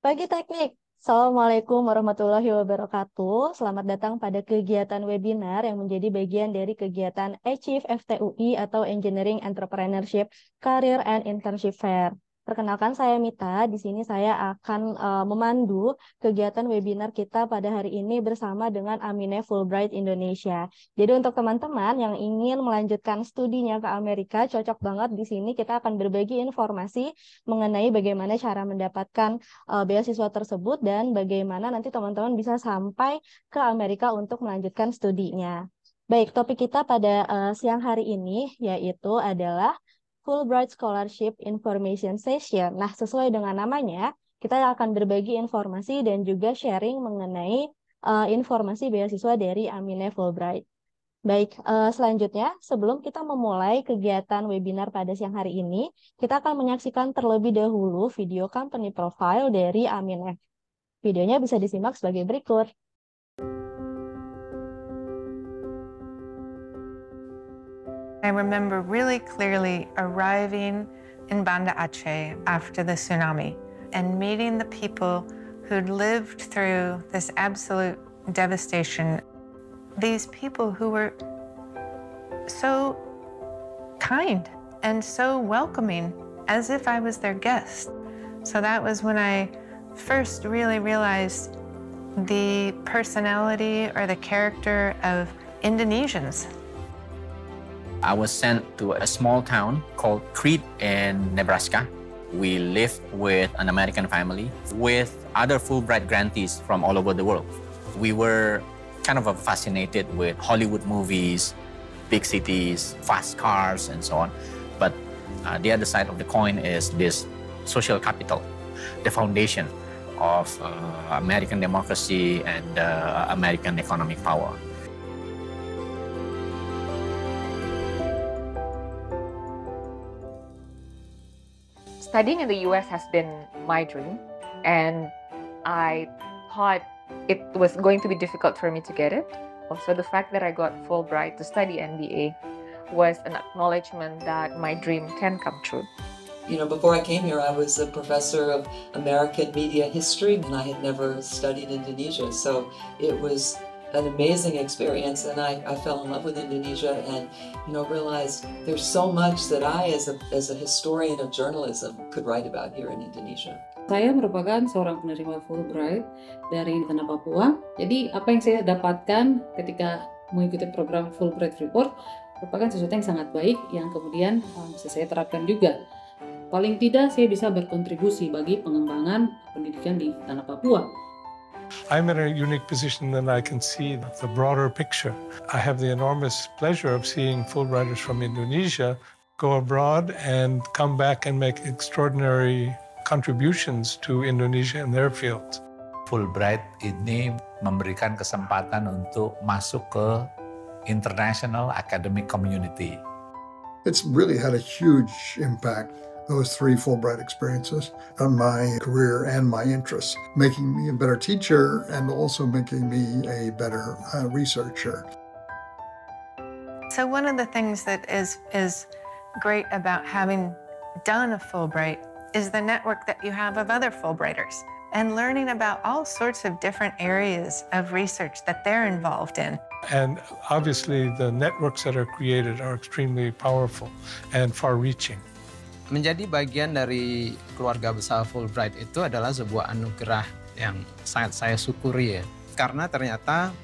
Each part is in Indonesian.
Pagi Teknik. Assalamualaikum warahmatullahi wabarakatuh. Selamat datang pada kegiatan webinar yang menjadi bagian dari kegiatan Achieve FTUI atau Engineering Entrepreneurship Career and Internship Fair. Perkenalkan saya Mita, di sini saya akan memandu kegiatan webinar kita pada hari ini bersama dengan Amine Fulbright Indonesia. Jadi untuk teman-teman yang ingin melanjutkan studinya ke Amerika, cocok banget di sini kita akan berbagi informasi mengenai bagaimana cara mendapatkan beasiswa tersebut dan bagaimana nanti teman-teman bisa sampai ke Amerika untuk melanjutkan studinya. Baik, topik kita pada siang hari ini yaitu adalah Fulbright Scholarship Information Session. Nah, sesuai dengan namanya, kita akan berbagi informasi dan juga sharing mengenai informasi beasiswa dari Amine Fulbright. Baik, selanjutnya sebelum kita memulai kegiatan webinar pada siang hari ini, kita akan menyaksikan terlebih dahulu video company profile dari Amineh. Videonya bisa disimak sebagai berikut. I remember really clearly arriving in Banda Aceh after the tsunami and meeting the people who'd lived through this absolute devastation. These people who were so kind and so welcoming, as if I was their guest. So that was when I first really realized the personality or the character of Indonesians. I was sent to a small town called Crete in Nebraska. We lived with an American family with other Fulbright grantees from all over the world. We were kind of fascinated with Hollywood movies, big cities, fast cars, and so on. But the other side of the coin is this social capital, the foundation of American democracy and American economic power. Studying in the US has been my dream, and I thought it was going to be difficult for me to get it. Also, the fact that I got Fulbright to study MBA was an acknowledgement that my dream can come true. You know, before I came here, I was a professor of American media history, and I had never studied Indonesia. So it was an amazing experience, and I fell in love with Indonesia and, you know, realized there's so much that I, as a historian of journalism, could write about here in Indonesia. Saya merupakan seorang penerima Fulbright dari Tanah Papua. Jadi apa yang saya dapatkan ketika mengikuti program Fulbright Report merupakan sesuatu yang sangat baik yang kemudian bisa saya terapkan juga. Paling tidak saya bisa berkontribusi bagi pengembangan pendidikan di Tanah Papua. I'm in a unique position that I can see the broader picture. I have the enormous pleasure of seeing Fulbrighters from Indonesia go abroad and come back and make extraordinary contributions to Indonesia in their fields. Fulbright ini memberikan kesempatan untuk masuk ke international academic community. It's really had a huge impact, those 3 Fulbright experiences, on my career and my interests, making me a better teacher and also making me a better researcher. So one of the things that is great about having done a Fulbright is the network that you have of other Fulbrighters and learning about all sorts of different areas of research that they're involved in. And obviously the networks that are created are extremely powerful and far-reaching. Menjadi bagian dari keluarga besar Fulbright itu adalah sebuah anugerah yang sangat saya syukuri ya. Karena ternyata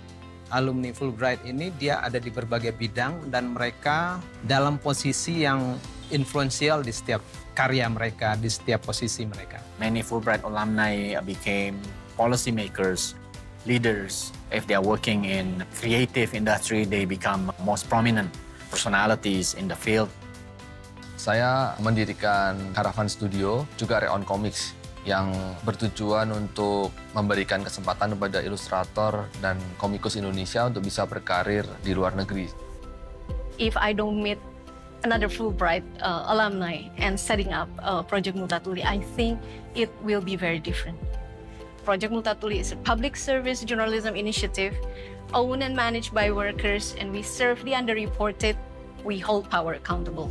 alumni Fulbright ini dia ada di berbagai bidang dan mereka dalam posisi yang influential di setiap karya mereka, di setiap posisi mereka. Many Fulbright alumni became policymakers, leaders. If they are working in creative industry, they become most prominent personalities in the field. Saya mendirikan Caravan Studio, juga Reon Comics, yang bertujuan untuk memberikan kesempatan kepada ilustrator dan komikus Indonesia untuk bisa berkarir di luar negeri. If I don't meet another Fulbright alumni and setting up Project Multatuli, I think it will be very different. Project Multatuli is a public service journalism initiative owned and managed by workers, and we serve the underreported. We hold power accountable.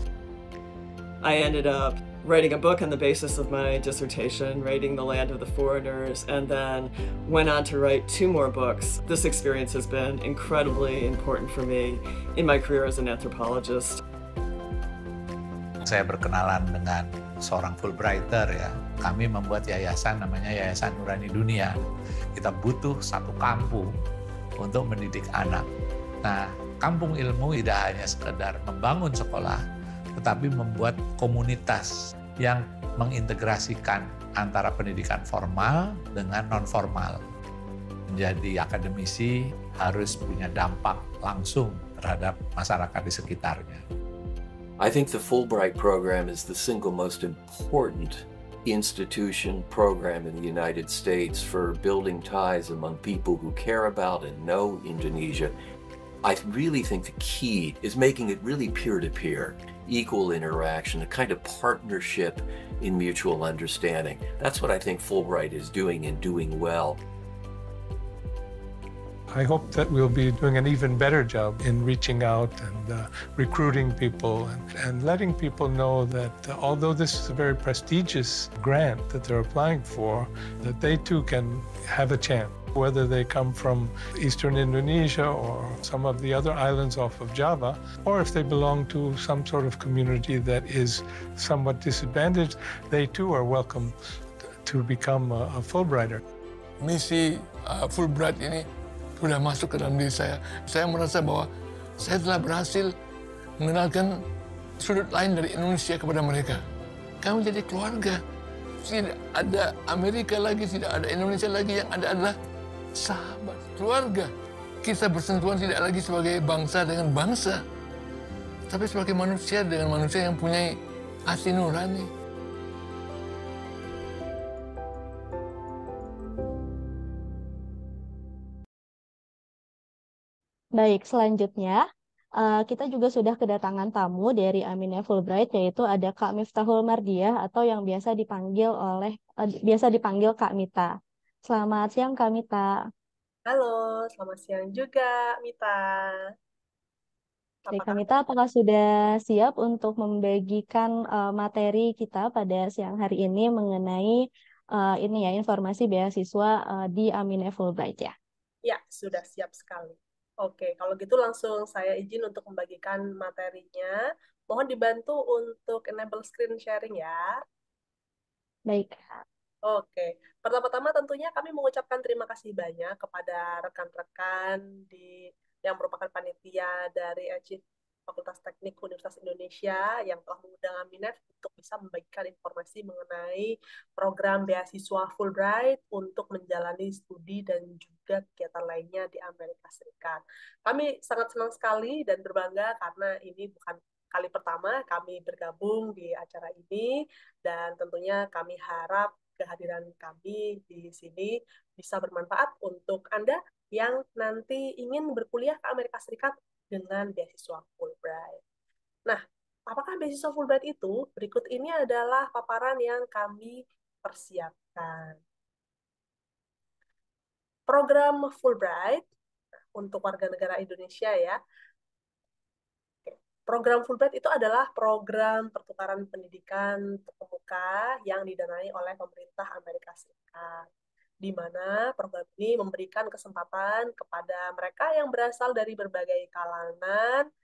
I ended up writing a book on the basis of my dissertation, Writing the Land of the Foreigners, and then went on to write 2 more books. This experience has been incredibly important for me in my career as an anthropologist. Saya berkenalan dengan seorang Fulbrighter ya. Kami membuat yayasan namanya Yayasan Nurani Dunia. Kita butuh satu kampung untuk mendidik anak. Nah, kampung ilmu tidak hanya sekedar membangun sekolah, tetapi membuat komunitas yang mengintegrasikan antara pendidikan formal dengan non-formal. Menjadi akademisi harus punya dampak langsung terhadap masyarakat di sekitarnya. I think the Fulbright program is the single most important institution program in the United States for building ties among people who care about and know Indonesia. I really think the key is making it really peer-to-peer, equal interaction, a kind of partnership in mutual understanding. That's what I think Fulbright is doing and doing well. I hope that we'll be doing an even better job in reaching out and recruiting people and letting people know that although this is a very prestigious grant that they're applying for, that they too can have a chance. Whether they come from Eastern Indonesia or some of the other islands off of Java, or if they belong to some sort of community that is somewhat disadvantaged, they too are welcome to become a Fulbrighter. Misi Fulbright ini sudah masuk ke dalam diri saya. Saya merasa bahwa saya telah berhasil mengenalkan sudut lain dari Indonesia kepada mereka. Kami jadi keluarga. Tidak ada Amerika lagi, tidak ada Indonesia lagi, yang ada adalah sahabat, keluarga. Kita bersentuhan tidak lagi sebagai bangsa dengan bangsa, tapi sebagai manusia dengan manusia yang punya hati nurani. Baik, selanjutnya kita juga sudah kedatangan tamu dari Aminah Fulbright, yaitu ada Kak Miftahul Mardiah atau yang biasa dipanggil Kak Mita. Selamat siang Kak Mita. Halo, selamat siang juga Mita. Baik, Kak Mita, apakah sudah siap untuk membagikan materi kita pada siang hari ini mengenai informasi beasiswa di Aminah Fulbright ya? Ya, sudah siap sekali. Oke, kalau gitu langsung saya izin untuk membagikan materinya. Mohon dibantu untuk enable screen sharing ya. Baik. Oke, pertama-tama tentunya kami mengucapkan terima kasih banyak kepada rekan-rekan yang merupakan panitia dari Achieve Fakultas Teknik Universitas Indonesia yang telah mengundang Aminah untuk bisa membagikan informasi mengenai program beasiswa Fulbright untuk menjalani studi dan juga kegiatan lainnya di Amerika Serikat. Kami sangat senang sekali dan berbangga karena ini bukan kali pertama kami bergabung di acara ini, dan tentunya kami harap kehadiran kami di sini bisa bermanfaat untuk Anda yang nanti ingin berkuliah ke Amerika Serikat dengan beasiswa Fulbright. Nah, apakah beasiswa Fulbright itu? Berikut ini adalah paparan yang kami persiapkan. Program Fulbright untuk warga negara Indonesia ya. Program Fulbright itu adalah program pertukaran pendidikan terkemuka yang didanai oleh pemerintah Amerika Serikat, di mana program ini memberikan kesempatan kepada mereka yang berasal dari berbagai kalangan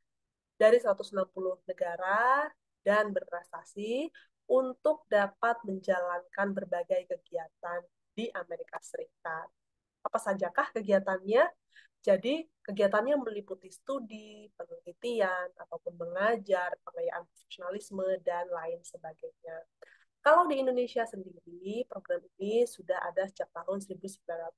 dari 160 negara dan berprestasi untuk dapat menjalankan berbagai kegiatan di Amerika Serikat. Apa sajakah kegiatannya? Jadi, kegiatannya meliputi studi, penelitian, ataupun mengajar, pengayaan profesionalisme, dan lain sebagainya. Kalau di Indonesia sendiri, program ini sudah ada sejak tahun 1952.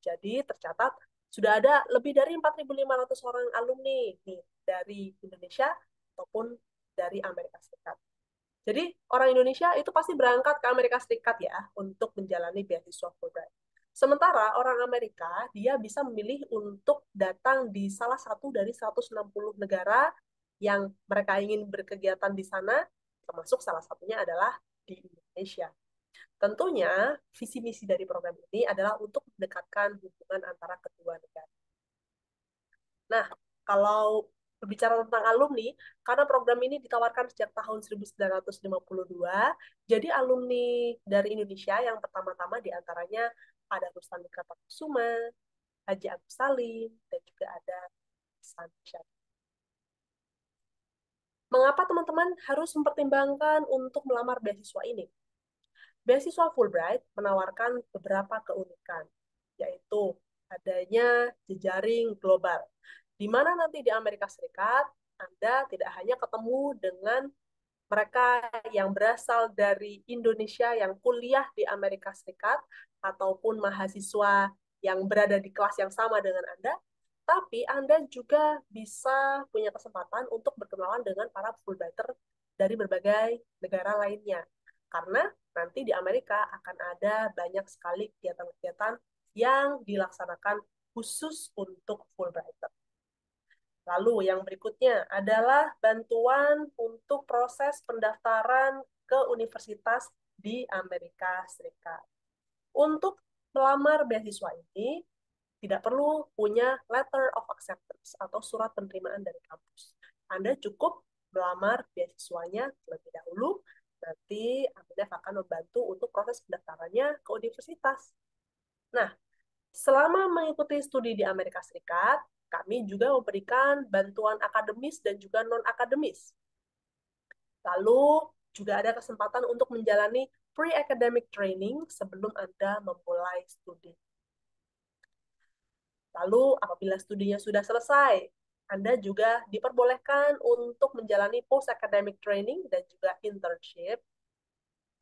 Jadi, tercatat sudah ada lebih dari 4.500 orang alumni nih, dari Indonesia ataupun dari Amerika Serikat. Jadi, orang Indonesia itu pasti berangkat ke Amerika Serikat ya, untuk menjalani beasiswa Fulbright. Sementara orang Amerika, dia bisa memilih untuk datang di salah satu dari 160 negara yang mereka ingin berkegiatan di sana, termasuk salah satunya adalah di Indonesia. Tentunya, visi misi dari program ini adalah untuk mendekatkan hubungan antara kedua negara. Nah, kalau berbicara tentang alumni, karena program ini ditawarkan sejak tahun 1952, jadi alumni dari Indonesia yang pertama-tama diantaranya ada Rustan Kusuma, Haji Agus Salim, dan juga ada Hasan Syah. Mengapa teman-teman harus mempertimbangkan untuk melamar beasiswa ini? Beasiswa Fulbright menawarkan beberapa keunikan, yaitu adanya jejaring global, di mana nanti di Amerika Serikat Anda tidak hanya ketemu dengan mereka yang berasal dari Indonesia yang kuliah di Amerika Serikat, ataupun mahasiswa yang berada di kelas yang sama dengan Anda, tapi Anda juga bisa punya kesempatan untuk berkenalan dengan para Fulbrighter dari berbagai negara lainnya. Karena nanti di Amerika akan ada banyak sekali kegiatan-kegiatan yang dilaksanakan khusus untuk Fulbrighter. Lalu yang berikutnya adalah bantuan untuk proses pendaftaran ke universitas di Amerika Serikat. Untuk melamar beasiswa ini, tidak perlu punya letter of acceptance atau surat penerimaan dari kampus. Anda cukup melamar beasiswanya terlebih dahulu, nanti AMINEF akan membantu untuk proses pendaftarannya ke universitas. Nah, selama mengikuti studi di Amerika Serikat, kami juga memberikan bantuan akademis dan juga non-akademis. Lalu juga ada kesempatan untuk menjalani pre-academic training sebelum Anda memulai studi. Lalu apabila studinya sudah selesai, Anda juga diperbolehkan untuk menjalani post-academic training dan juga internship.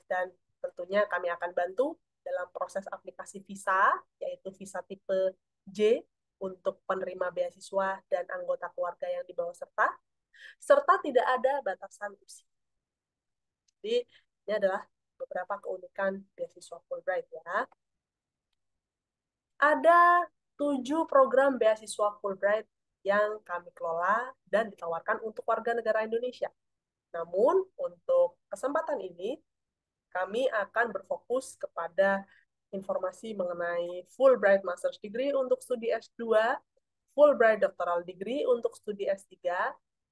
Dan tentunya kami akan bantu dalam proses aplikasi visa, yaitu visa tipe J untuk penerima beasiswa dan anggota keluarga yang dibawa serta tidak ada batasan usia. Jadi ini adalah beberapa keunikan beasiswa Fulbright ya. Ada 7 program beasiswa Fulbright yang kami kelola dan ditawarkan untuk warga negara Indonesia. Namun, untuk kesempatan ini, kami akan berfokus kepada informasi mengenai Fulbright Master's Degree untuk studi S2, Fulbright Doctoral Degree untuk studi S3,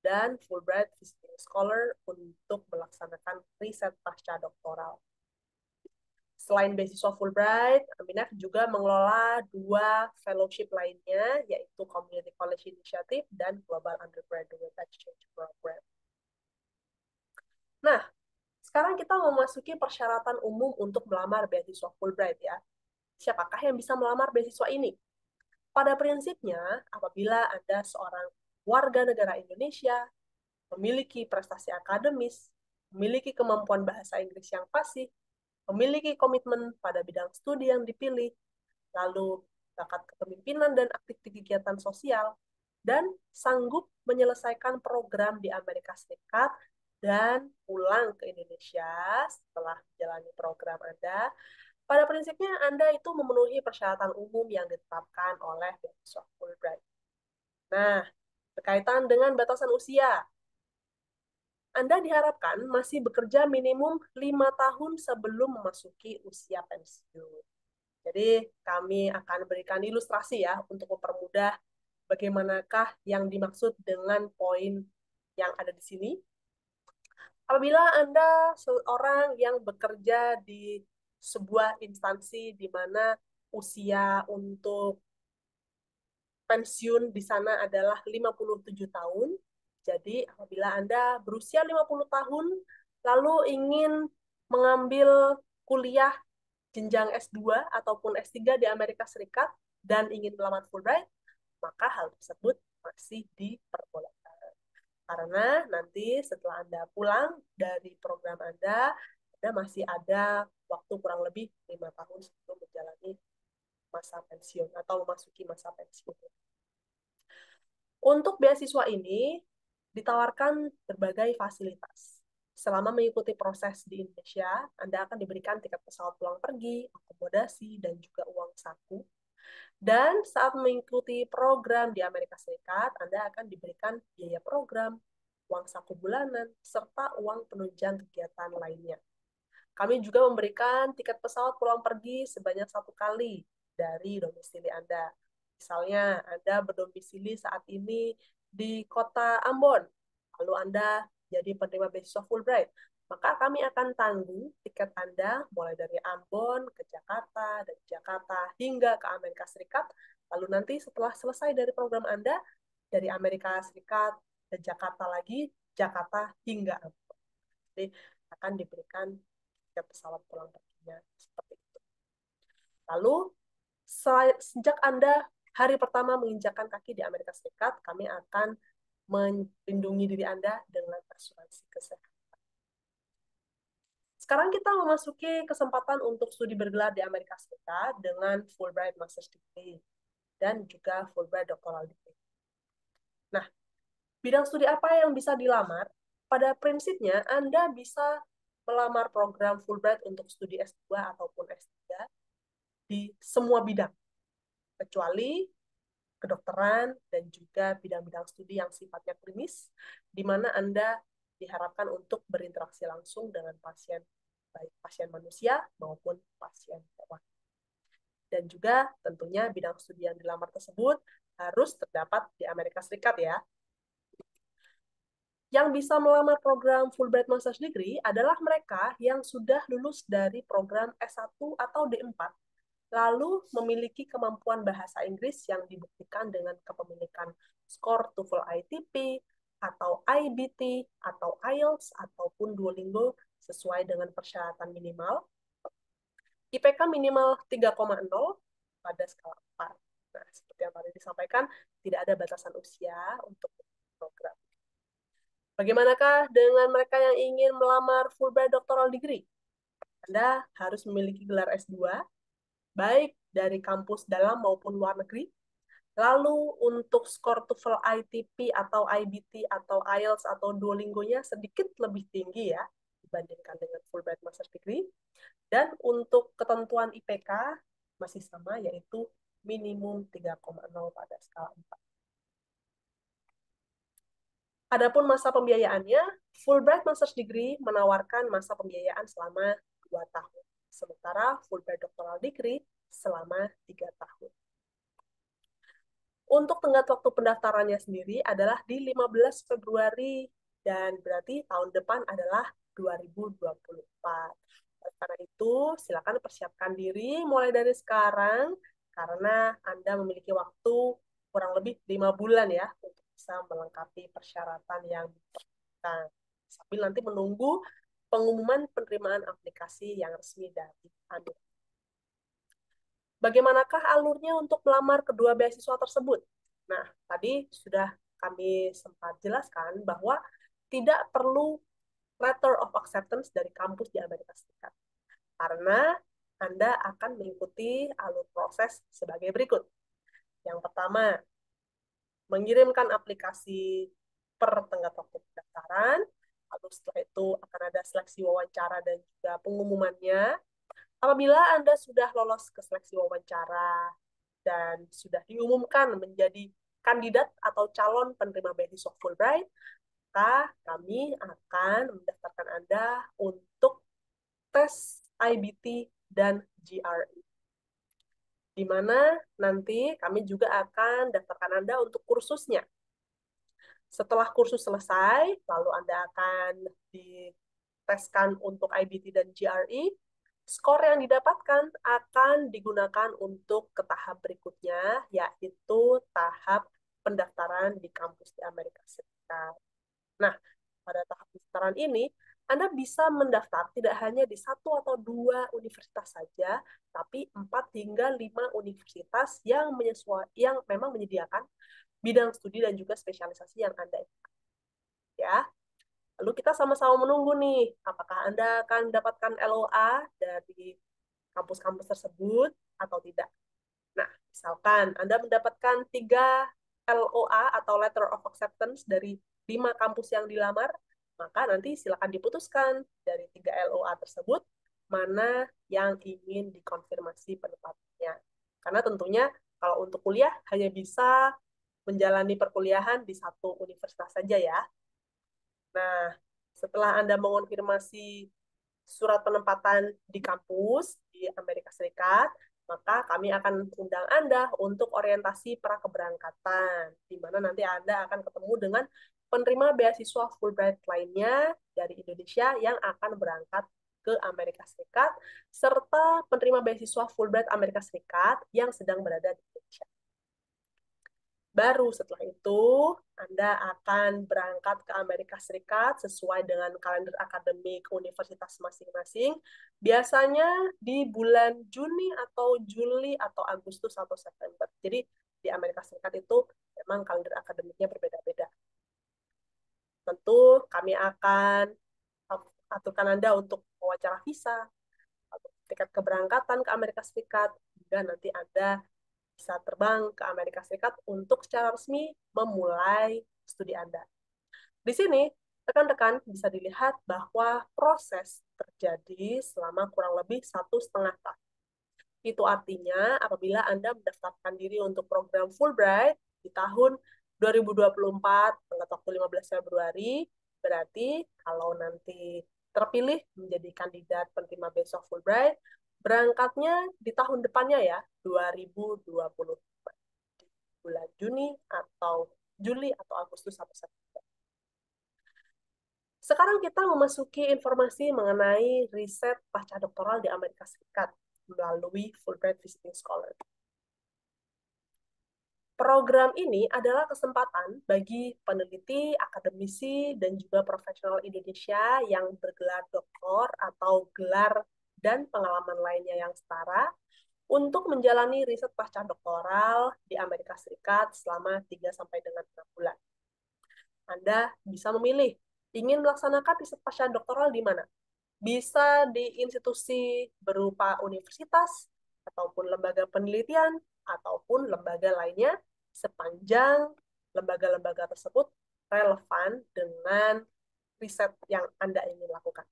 dan Fulbright Visiting Scholar untuk melaksanakan riset pasca doktoral. Selain beasiswa Fulbright, AMINEF juga mengelola 2 fellowship lainnya, yaitu Community College Initiative dan Global Undergraduate Exchange Program. Nah, sekarang kita memasuki persyaratan umum untuk melamar beasiswa Fulbright ya. Siapakah yang bisa melamar beasiswa ini? Pada prinsipnya, apabila Anda seorang warga negara Indonesia, memiliki prestasi akademis, memiliki kemampuan bahasa Inggris yang fasih, memiliki komitmen pada bidang studi yang dipilih, lalu bakat kepemimpinan dan aktif di kegiatan sosial, dan sanggup menyelesaikan program di Amerika Serikat dan pulang ke Indonesia setelah menjalani program Anda, pada prinsipnya Anda itu memenuhi persyaratan umum yang ditetapkan oleh beasiswa Fulbright. Nah, berkaitan dengan batasan usia, Anda diharapkan masih bekerja minimum 5 tahun sebelum memasuki usia pensiun. Jadi, kami akan berikan ilustrasi ya untuk mempermudah bagaimanakah yang dimaksud dengan poin yang ada di sini. Apabila Anda seorang yang bekerja di sebuah instansi di mana usia untuk pensiun di sana adalah 57 tahun, jadi apabila Anda berusia 50 tahun, lalu ingin mengambil kuliah jenjang S2 ataupun S3 di Amerika Serikat dan ingin melamar Fulbright, maka hal tersebut masih diperbolehkan. Karena nanti setelah Anda pulang dari program Anda masih ada waktu kurang lebih 5 tahun sebelum menjalani masa pensiun atau memasuki masa pensiun. Untuk beasiswa ini ditawarkan berbagai fasilitas. Selama mengikuti proses di Indonesia, Anda akan diberikan tiket pesawat pulang pergi, akomodasi, dan juga uang saku. Dan saat mengikuti program di Amerika Serikat, Anda akan diberikan biaya program, uang saku bulanan, serta uang penunjang kegiatan lainnya. Kami juga memberikan tiket pesawat pulang pergi sebanyak 1 kali dari domisili Anda. Misalnya, Anda berdomisili saat ini di kota Ambon, lalu Anda jadi penerima beasiswa Fulbright, maka kami akan tanggung tiket Anda mulai dari Ambon ke Jakarta, dan Jakarta hingga ke Amerika Serikat. Lalu nanti setelah selesai dari program Anda, dari Amerika Serikat ke Jakarta lagi, Jakarta hingga Ambon. Jadi akan diberikan tiket pesawat pulang perginya seperti itu. Lalu sejak Anda hari pertama menginjakkan kaki di Amerika Serikat, kami akan melindungi diri Anda dengan asuransi kesehatan. Sekarang kita memasuki kesempatan untuk studi bergelar di Amerika Serikat dengan Fulbright Master's Degree dan juga Fulbright Doctoral Degree. Nah, bidang studi apa yang bisa dilamar? Pada prinsipnya, Anda bisa melamar program Fulbright untuk studi S2 ataupun S3 di semua bidang, kecuali kedokteran dan juga bidang-bidang studi yang sifatnya klinis, di mana Anda diharapkan untuk berinteraksi langsung dengan pasien, baik pasien manusia maupun pasien hewan. Dan juga tentunya bidang studi yang dilamar tersebut harus terdapat di Amerika Serikat ya. Yang bisa melamar program Fulbright Master's Degree adalah mereka yang sudah lulus dari program S1 atau D4, lalu memiliki kemampuan bahasa Inggris yang dibuktikan dengan kepemilikan skor TOEFL ITP, atau IBT, atau IELTS, ataupun Duolingo sesuai dengan persyaratan minimal. IPK minimal 3,0 pada skala 4. Nah, seperti yang tadi disampaikan, tidak ada batasan usia untuk program. Bagaimanakah dengan mereka yang ingin melamar Fulbright Doctoral Degree? Anda harus memiliki gelar S2, baik dari kampus dalam maupun luar negeri. Lalu untuk skor TOEFL ITP atau IBT atau IELTS atau Duolingo-nya sedikit lebih tinggi ya dibandingkan dengan Fulbright Master's Degree. Dan untuk ketentuan IPK masih sama, yaitu minimum 3,0 pada skala 4. Adapun masa pembiayaannya, Fulbright Master's Degree menawarkan masa pembiayaan selama 2 tahun. Sementara Fulbright Doctoral Degree selama 3 tahun. Untuk tenggat waktu pendaftarannya sendiri adalah di 15 Februari, dan berarti tahun depan adalah 2024. Karena itu, silakan persiapkan diri mulai dari sekarang, karena Anda memiliki waktu kurang lebih 5 bulan ya, untuk bisa melengkapi persyaratan yang diperlukan. Sambil nanti menunggu pengumuman penerimaan aplikasi yang resmi dari Anda. Bagaimanakah alurnya untuk melamar kedua beasiswa tersebut? Nah, tadi sudah kami sempat jelaskan bahwa tidak perlu letter of acceptance dari kampus di Amerika Serikat, karena Anda akan mengikuti alur proses sebagai berikut. Yang pertama, mengirimkan aplikasi per tenggat waktu pendaftaran, lalu setelah itu akan ada seleksi wawancara dan juga pengumumannya. Apabila Anda sudah lolos ke seleksi wawancara dan sudah diumumkan menjadi kandidat atau calon penerima beasiswa Fulbright, maka kami akan mendaftarkan Anda untuk tes IBT dan GRE. Di mana nanti kami juga akan daftarkan Anda untuk kursusnya. Setelah kursus selesai, lalu Anda akan diteskan untuk IBT dan GRE. Skor yang didapatkan akan digunakan untuk ke tahap berikutnya, yaitu tahap pendaftaran di kampus di Amerika Serikat. Nah, pada tahap pendaftaran ini, Anda bisa mendaftar tidak hanya di 1 atau 2 universitas saja, tapi 4 hingga 5 universitas yang memang menyediakan bidang studi dan juga spesialisasi yang Anda inginkan. Ya. Lalu kita sama-sama menunggu nih, apakah Anda akan mendapatkan LOA dari kampus-kampus tersebut atau tidak. Nah, misalkan Anda mendapatkan 3 LOA atau Letter of Acceptance dari 5 kampus yang dilamar, maka nanti silakan diputuskan dari 3 LOA tersebut, mana yang ingin dikonfirmasi penempatannya. Karena tentunya kalau untuk kuliah hanya bisa menjalani perkuliahan di 1 universitas saja ya. Nah, setelah Anda mengonfirmasi surat penempatan di kampus di Amerika Serikat, maka kami akan undang Anda untuk orientasi prakeberangkatan, di mana nanti Anda akan ketemu dengan penerima beasiswa Fulbright lainnya dari Indonesia yang akan berangkat ke Amerika Serikat, serta penerima beasiswa Fulbright Amerika Serikat yang sedang berada di Indonesia. Baru setelah itu, Anda akan berangkat ke Amerika Serikat sesuai dengan kalender akademik universitas masing-masing, biasanya di bulan Juni atau Juli atau Agustus atau September. Jadi di Amerika Serikat itu memang kalender akademiknya berbeda-beda. Tentu kami akan aturkan Anda untuk wawancara visa, atau tiket keberangkatan ke Amerika Serikat, hingga nanti Anda bisa terbang ke Amerika Serikat untuk secara resmi memulai studi Anda. Di sini, rekan-rekan bisa dilihat bahwa proses terjadi selama kurang lebih 1,5 tahun. Itu artinya apabila Anda mendaftarkan diri untuk program Fulbright di tahun 2024, tanggal waktu 15 Februari, berarti kalau nanti terpilih menjadi kandidat penerima beasiswa Fulbright, berangkatnya di tahun depannya ya, 2020. Bulan Juni atau Juli atau Agustus atau September. Sekarang kita memasuki informasi mengenai riset pasca doktoral di Amerika Serikat melalui Fulbright Visiting Scholar. Program ini adalah kesempatan bagi peneliti, akademisi, dan juga profesional Indonesia yang bergelar doktor atau gelar dan pengalaman lainnya yang setara untuk menjalani riset pasca doktoral di Amerika Serikat selama 3 sampai dengan 6 bulan. Anda bisa memilih ingin melaksanakan riset pasca doktoral di mana? Bisa di institusi berupa universitas, ataupun lembaga penelitian, ataupun lembaga lainnya, sepanjang lembaga-lembaga tersebut relevan dengan riset yang Anda ingin lakukan.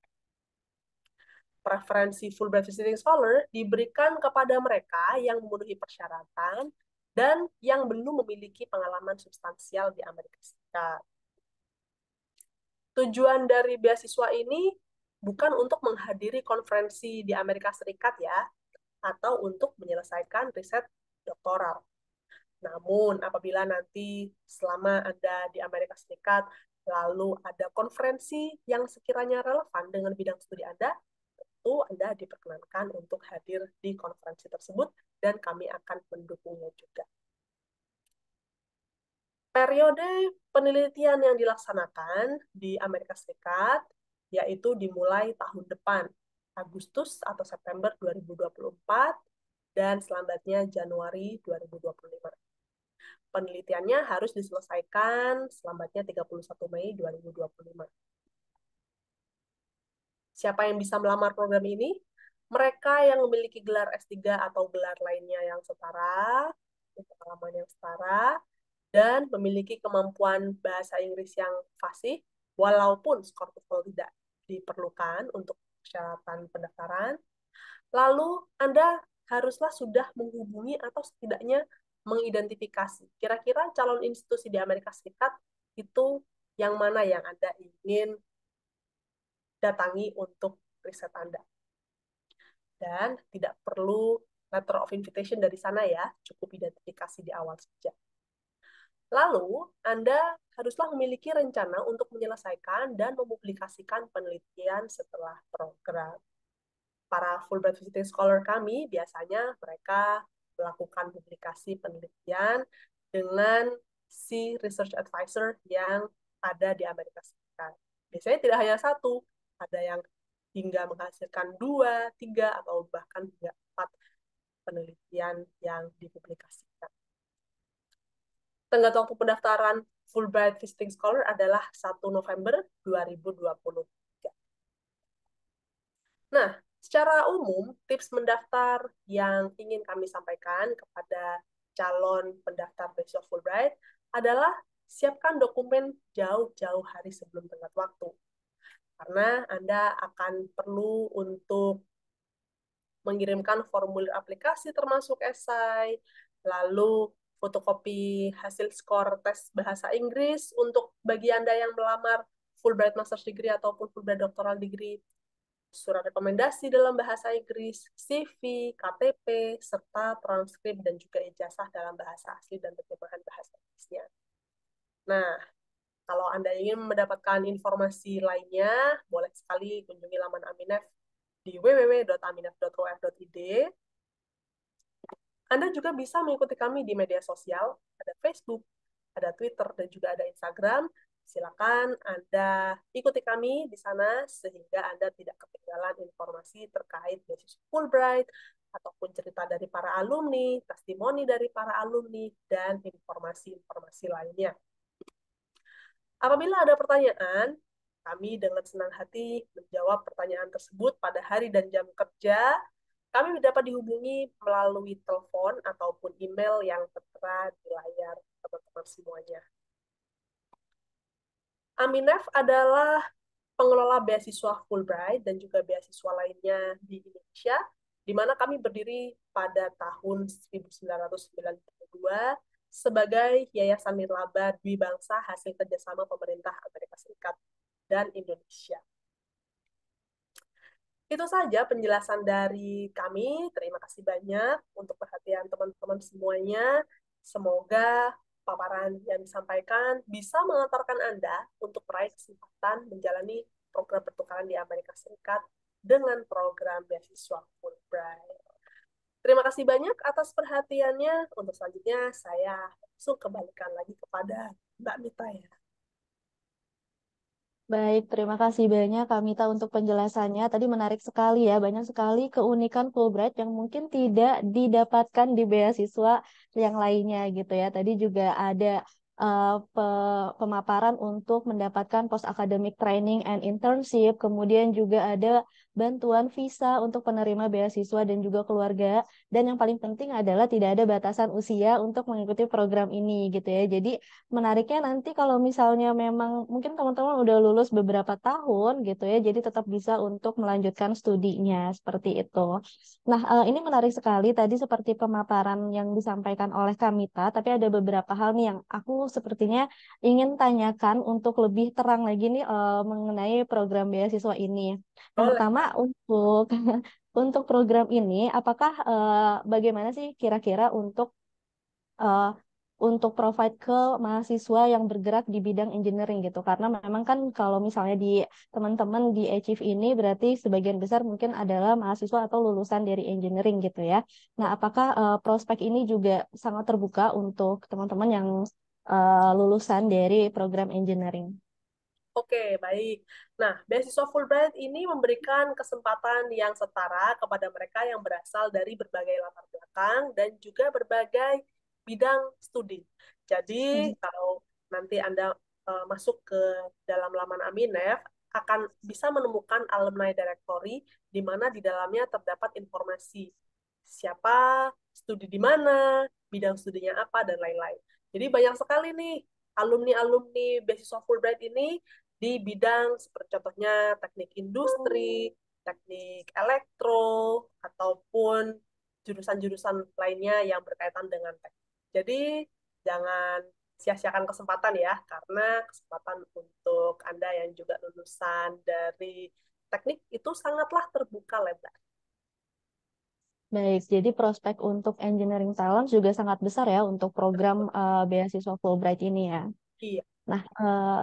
Preferensi Fulbright Visiting Scholar diberikan kepada mereka yang memenuhi persyaratan dan yang belum memiliki pengalaman substansial di Amerika Serikat. Tujuan dari beasiswa ini bukan untuk menghadiri konferensi di Amerika Serikat ya, atau untuk menyelesaikan riset doktoral. Namun, apabila nanti selama Anda di Amerika Serikat, lalu ada konferensi yang sekiranya relevan dengan bidang studi Anda, tentu Anda diperkenankan untuk hadir di konferensi tersebut, dan kami akan mendukungnya juga. Periode penelitian yang dilaksanakan di Amerika Serikat, yaitu dimulai tahun depan, Agustus atau September 2024, dan selambatnya Januari 2025. Penelitiannya harus diselesaikan selambatnya 31 Mei 2025. Siapa yang bisa melamar program ini? Mereka yang memiliki gelar S3 atau gelar lainnya yang setara, pengalaman yang setara, dan memiliki kemampuan bahasa Inggris yang fasih, walaupun skor TOEFL tidak diperlukan untuk persyaratan pendaftaran. Lalu Anda haruslah sudah menghubungi atau setidaknya mengidentifikasi kira-kira calon institusi di Amerika Serikat itu yang mana yang Anda ingin datangi untuk riset Anda. Dan tidak perlu letter of invitation dari sana ya, cukup identifikasi di awal saja. Lalu, Anda haruslah memiliki rencana untuk menyelesaikan dan mempublikasikan penelitian setelah program. Para Fulbright Visiting Scholar kami, biasanya mereka melakukan publikasi penelitian dengan si research advisor yang ada di Amerika Serikat. Biasanya tidak hanya satu, ada yang hingga menghasilkan 2, 3, atau bahkan hingga 4 penelitian yang dipublikasikan. Tenggat waktu pendaftaran Fulbright Visiting Scholar adalah 1 November 2020. Nah, secara umum, tips mendaftar yang ingin kami sampaikan kepada calon pendaftar beasiswa Fulbright adalah siapkan dokumen jauh-jauh hari sebelum tenggat waktu. Karena Anda akan perlu untuk mengirimkan formulir aplikasi termasuk esai, lalu fotokopi hasil skor tes bahasa Inggris untuk bagi Anda yang melamar Fulbright Master's Degree ataupun Fulbright Doctoral Degree, surat rekomendasi dalam bahasa Inggris, CV, KTP, serta transkrip dan juga ijazah dalam bahasa asli dan terjemahan bahasa Inggrisnya. Nah, kalau Anda ingin mendapatkan informasi lainnya, boleh sekali kunjungi laman Aminef di www.aminef.or.id. Anda juga bisa mengikuti kami di media sosial, ada Facebook, ada Twitter, dan juga ada Instagram. Silakan Anda ikuti kami di sana sehingga Anda tidak ketinggalan informasi terkait beasiswa Fulbright, ataupun cerita dari para alumni, testimoni dari para alumni, dan informasi-informasi lainnya. Apabila ada pertanyaan, kami dengan senang hati menjawab pertanyaan tersebut pada hari dan jam kerja. Kami dapat dihubungi melalui telepon ataupun email yang tertera di layar teman-teman semuanya. Aminef adalah pengelola beasiswa Fulbright dan juga beasiswa lainnya di Indonesia, di mana kami berdiri pada tahun 1992 sebagai Yayasan Nirlaba Dwibangsa hasil kerjasama pemerintah Amerika Serikat dan Indonesia. Itu saja penjelasan dari kami. Terima kasih banyak untuk perhatian teman-teman semuanya. Semoga paparan yang disampaikan bisa mengantarkan Anda untuk meraih kesempatan menjalani program pertukaran di Amerika Serikat dengan program beasiswa Fulbright. Terima kasih banyak atas perhatiannya. Untuk selanjutnya, saya langsung kembalikan lagi kepada Mbak Mita ya. Baik, terima kasih banyak Kak Mita untuk penjelasannya. Tadi menarik sekali ya, banyak sekali keunikan Fulbright yang mungkin tidak didapatkan di beasiswa yang lainnya gitu ya. Tadi juga ada pemaparan untuk mendapatkan post academic training and internship, kemudian juga ada bantuan visa untuk penerima beasiswa dan juga keluarga. Dan yang paling penting adalah tidak ada batasan usia untuk mengikuti program ini gitu ya. Jadi menariknya nanti kalau misalnya memang mungkin teman-teman udah lulus beberapa tahun gitu ya, jadi tetap bisa untuk melanjutkan studinya seperti itu. Nah, ini menarik sekali tadi seperti pemaparan yang disampaikan oleh Kamita, tapi ada beberapa hal nih yang aku sepertinya ingin tanyakan untuk lebih terang lagi nih mengenai program beasiswa ini. Yang pertama untuk untuk program ini, apakah bagaimana sih kira-kira uh, untuk provide ke mahasiswa yang bergerak di bidang engineering gitu, karena memang kan kalau misalnya di teman-teman di Achieve ini berarti sebagian besar mungkin adalah mahasiswa atau lulusan dari engineering gitu ya. Nah, apakah prospek ini juga sangat terbuka untuk teman-teman yang lulusan dari program engineering? Oke, baik. Nah, beasiswa Fulbright ini memberikan kesempatan yang setara kepada mereka yang berasal dari berbagai latar belakang dan juga berbagai bidang studi. Jadi, kalau nanti Anda masuk ke dalam laman Aminef, akan bisa menemukan alumni directory di mana di dalamnya terdapat informasi siapa studi di mana, bidang studinya apa, dan lain-lain. Jadi banyak sekali nih alumni-alumni beasiswa Fulbright ini di bidang seperti contohnya teknik industri, teknik elektro, ataupun jurusan-jurusan lainnya yang berkaitan dengan teknik. Jadi jangan sia-siakan kesempatan ya, karena kesempatan untuk Anda yang juga lulusan dari teknik itu sangatlah terbuka lebar. Baik, jadi prospek untuk engineering talent juga sangat besar ya untuk program beasiswa Fulbright ini ya. Iya. Nah,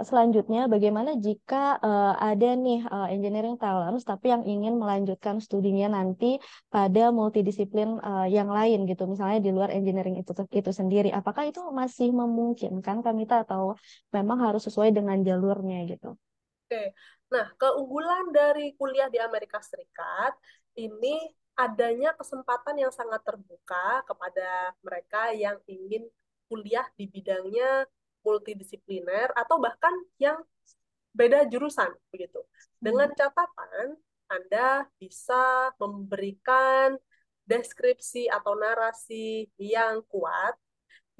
selanjutnya bagaimana jika ada nih engineering talent tapi yang ingin melanjutkan studinya nanti pada multidisiplin yang lain gitu, misalnya di luar engineering itu sendiri. Apakah itu masih memungkinkan Kamita atau memang harus sesuai dengan jalurnya gitu? Oke. Nah, keunggulan dari kuliah di Amerika Serikat ini adanya kesempatan yang sangat terbuka kepada mereka yang ingin kuliah di bidangnya multidisipliner atau bahkan yang beda jurusan begitu. Dengan catatan Anda bisa memberikan deskripsi atau narasi yang kuat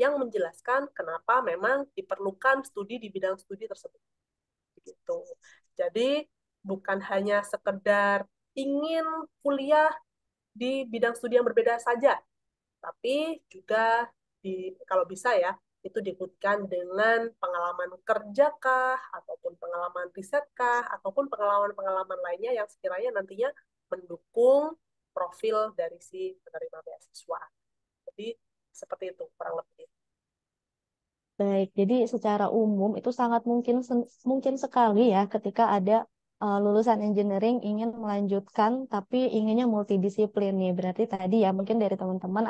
yang menjelaskan kenapa memang diperlukan studi di bidang studi tersebut. Begitu. Jadi bukan hanya sekedar ingin kuliah di bidang studi yang berbeda saja, tapi juga kalau bisa ya itu diikutkan dengan pengalaman kerja kah, ataupun pengalaman riset kah, ataupun pengalaman-pengalaman lainnya yang sekiranya nantinya mendukung profil dari si penerima beasiswa. Jadi seperti itu kurang lebih. Baik, jadi secara umum itu sangat mungkin sekali ya ketika ada lulusan engineering ingin melanjutkan tapi inginnya multidisiplin nih. Berarti tadi ya mungkin dari teman-teman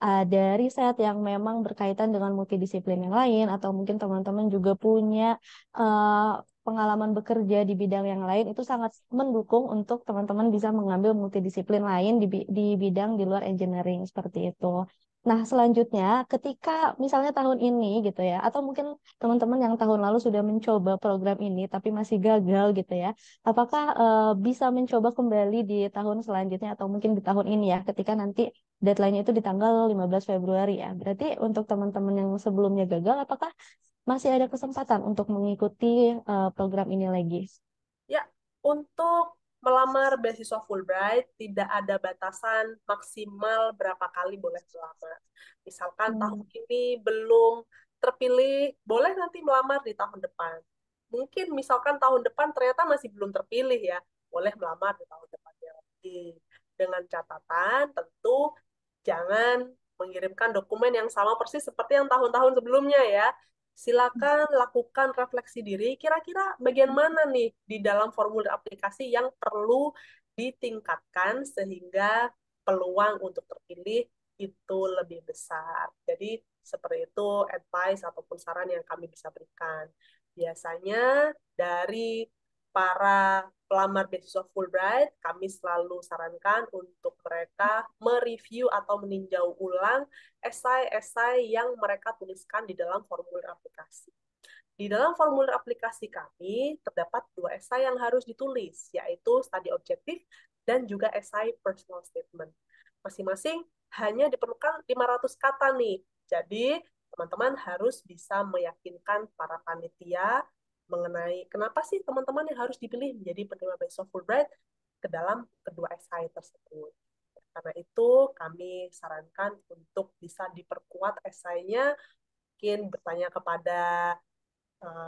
ada riset yang memang berkaitan dengan multidisiplin yang lain atau mungkin teman-teman juga punya pengalaman bekerja di bidang yang lain, itu sangat mendukung untuk teman-teman bisa mengambil multidisiplin lain di bidang di luar engineering seperti itu. Nah, selanjutnya ketika misalnya tahun ini gitu ya, atau mungkin teman-teman yang tahun lalu sudah mencoba program ini tapi masih gagal gitu ya, apakah bisa mencoba kembali di tahun selanjutnya atau mungkin di tahun ini ya, ketika nanti deadline-nya itu di tanggal 15 Februari ya. Berarti untuk teman-teman yang sebelumnya gagal, apakah masih ada kesempatan untuk mengikuti program ini lagi? Ya, untuk melamar beasiswa Fulbright tidak ada batasan maksimal berapa kali boleh melamar. Misalkan tahun ini belum terpilih, boleh nanti melamar di tahun depan. Mungkin misalkan tahun depan ternyata masih belum terpilih ya, boleh melamar di tahun depannya lagi. Dengan catatan tentu jangan mengirimkan dokumen yang sama persis seperti yang tahun-tahun sebelumnya ya. Silakan lakukan refleksi diri, kira-kira bagian mana nih di dalam formulir aplikasi yang perlu ditingkatkan sehingga peluang untuk terpilih itu lebih besar. Jadi seperti itu advice ataupun saran yang kami bisa berikan. Biasanya dari para pelamar beasiswa Fulbright, kami selalu sarankan untuk mereka mereview atau meninjau ulang esai-esai yang mereka tuliskan di dalam formulir aplikasi. Di dalam formulir aplikasi kami terdapat 2 esai yang harus ditulis, yaitu study objektif dan juga esai personal statement. Masing-masing hanya diperlukan 500 kata nih. Jadi, teman-teman harus bisa meyakinkan para panitia mengenai kenapa sih teman-teman yang harus dipilih menjadi penerima beasiswa Fulbright ke dalam kedua esai tersebut. Karena itu kami sarankan untuk bisa diperkuat esainya, mungkin bertanya kepada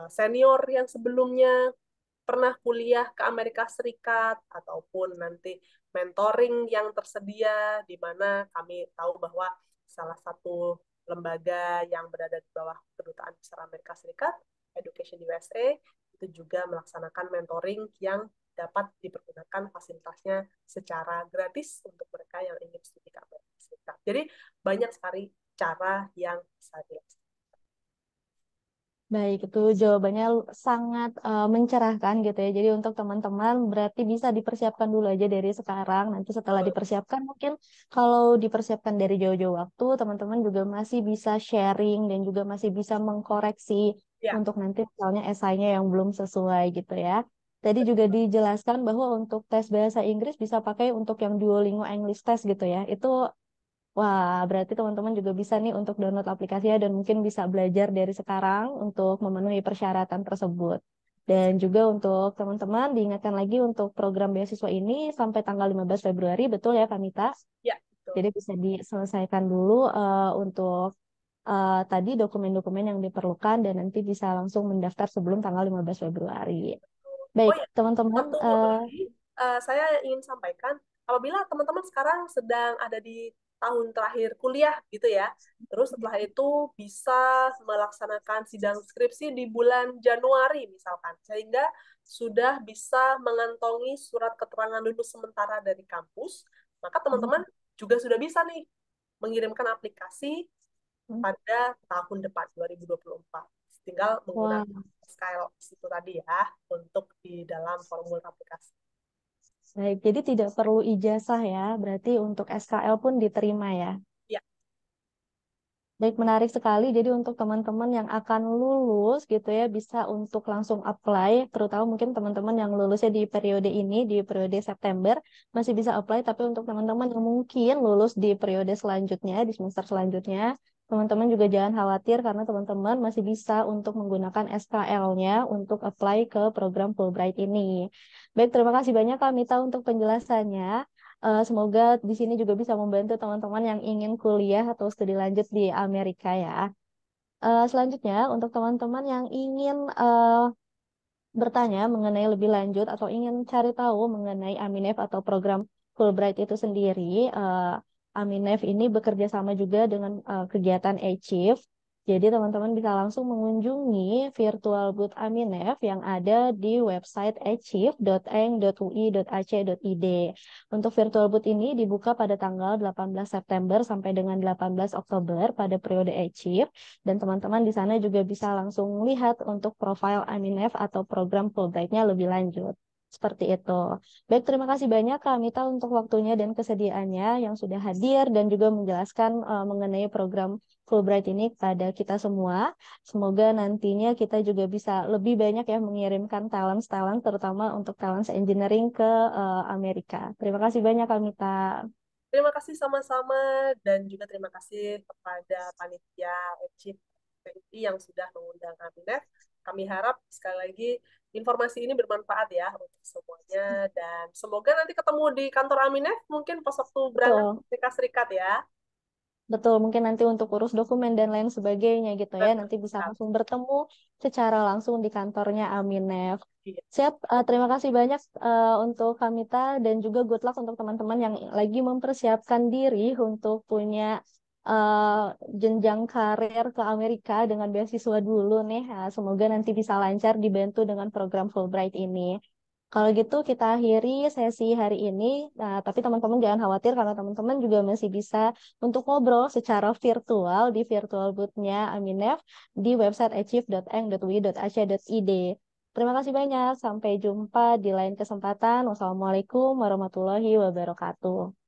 senior yang sebelumnya pernah kuliah ke Amerika Serikat, ataupun nanti mentoring yang tersedia, di mana kami tahu bahwa salah satu lembaga yang berada di bawah Kedutaan Besar Amerika Serikat, Education USA, itu juga melaksanakan mentoring yang dapat dipergunakan fasilitasnya secara gratis untuk mereka yang ingin studi ke Amerika Serikat. Jadi banyak sekali cara yang bisa dilaksanakan. Baik, itu jawabannya sangat mencerahkan gitu ya. Jadi untuk teman-teman berarti bisa dipersiapkan dulu aja dari sekarang. Nanti setelah dipersiapkan mungkin kalau dipersiapkan dari jauh-jauh waktu, teman-teman juga masih bisa sharing dan juga masih bisa mengkoreksi untuk nanti misalnya esainya yang belum sesuai gitu ya. Tadi juga dijelaskan bahwa untuk tes bahasa Inggris bisa pakai untuk yang Duolingo English Test gitu ya. Itu wah, berarti teman-teman juga bisa nih untuk download aplikasinya dan mungkin bisa belajar dari sekarang untuk memenuhi persyaratan tersebut. Dan juga untuk teman-teman diingatkan lagi untuk program beasiswa ini sampai tanggal 15 Februari, betul ya Kamita? Ya, betul. Jadi bisa diselesaikan dulu untuk tadi dokumen-dokumen yang diperlukan dan nanti bisa langsung mendaftar sebelum tanggal 15 Februari. Baik, Oh ya, teman-teman. satu lagi saya ingin sampaikan, apabila teman-teman sekarang sedang ada di tahun terakhir kuliah gitu ya, terus setelah itu bisa melaksanakan sidang skripsi di bulan Januari misalkan, sehingga sudah bisa mengantongi surat keterangan lulus sementara dari kampus, maka teman-teman juga sudah bisa nih mengirimkan aplikasi pada tahun depan 2024. Tinggal menggunakan SKLS itu tadi ya untuk di dalam formulir aplikasi. Baik, jadi tidak perlu ijazah ya, berarti untuk SKL pun diterima ya. Ya. Baik, menarik sekali. Jadi untuk teman-teman yang akan lulus gitu ya, bisa untuk langsung apply, terutama mungkin teman-teman yang lulusnya di periode ini, di periode September, masih bisa apply, tapi untuk teman-teman yang mungkin lulus di periode selanjutnya, di semester selanjutnya, teman-teman juga jangan khawatir karena teman-teman masih bisa untuk menggunakan SKL-nya untuk apply ke program Fulbright ini. Baik, terima kasih banyak Kak Mita untuk penjelasannya. Semoga di sini juga bisa membantu teman-teman yang ingin kuliah atau studi lanjut di Amerika ya. Selanjutnya, untuk teman-teman yang ingin bertanya mengenai lebih lanjut atau ingin cari tahu mengenai Aminef atau program Fulbright itu sendiri, Aminef ini bekerja sama juga dengan kegiatan Achieve. Jadi teman-teman bisa langsung mengunjungi virtual booth Aminef yang ada di website achieve.eng.ui.ac.id. Untuk virtual booth ini dibuka pada tanggal 18 September sampai dengan 18 Oktober pada periode Achieve. Dan teman-teman di sana juga bisa langsung lihat untuk profil Aminef atau program Fulbright-nya lebih lanjut. Seperti itu. Baik, terima kasih banyak Kak Mita untuk waktunya dan kesediaannya yang sudah hadir dan juga menjelaskan mengenai program Fulbright ini kepada kita semua. Semoga nantinya kita juga bisa lebih banyak ya mengirimkan talent-talent terutama untuk talent engineering ke Amerika. Terima kasih banyak Kak Mita. Terima kasih sama-sama dan juga terima kasih kepada panitia Achieve PUI yang sudah mengundang Aminef. Kami harap sekali lagi informasi ini bermanfaat ya untuk semuanya dan semoga nanti ketemu di kantor Aminef mungkin pas waktu berangkat ke Amerika Serikat ya. Betul, mungkin nanti untuk urus dokumen dan lain sebagainya gitu ya, nanti bisa langsung bertemu secara langsung di kantornya Aminef. Siap, terima kasih banyak untuk Kamita dan juga good luck untuk teman-teman yang lagi mempersiapkan diri untuk punya jenjang karir ke Amerika dengan beasiswa dulu nih. Semoga nanti bisa lancar dibantu dengan program Fulbright ini. Kalau gitu kita akhiri sesi hari ini. Nah, tapi teman-teman jangan khawatir karena teman-teman juga masih bisa untuk ngobrol secara virtual di virtual booth-nya Aminef di website achieve.eng.ui.ac.id. Terima kasih banyak. Sampai jumpa di lain kesempatan. Wassalamualaikum warahmatullahi wabarakatuh.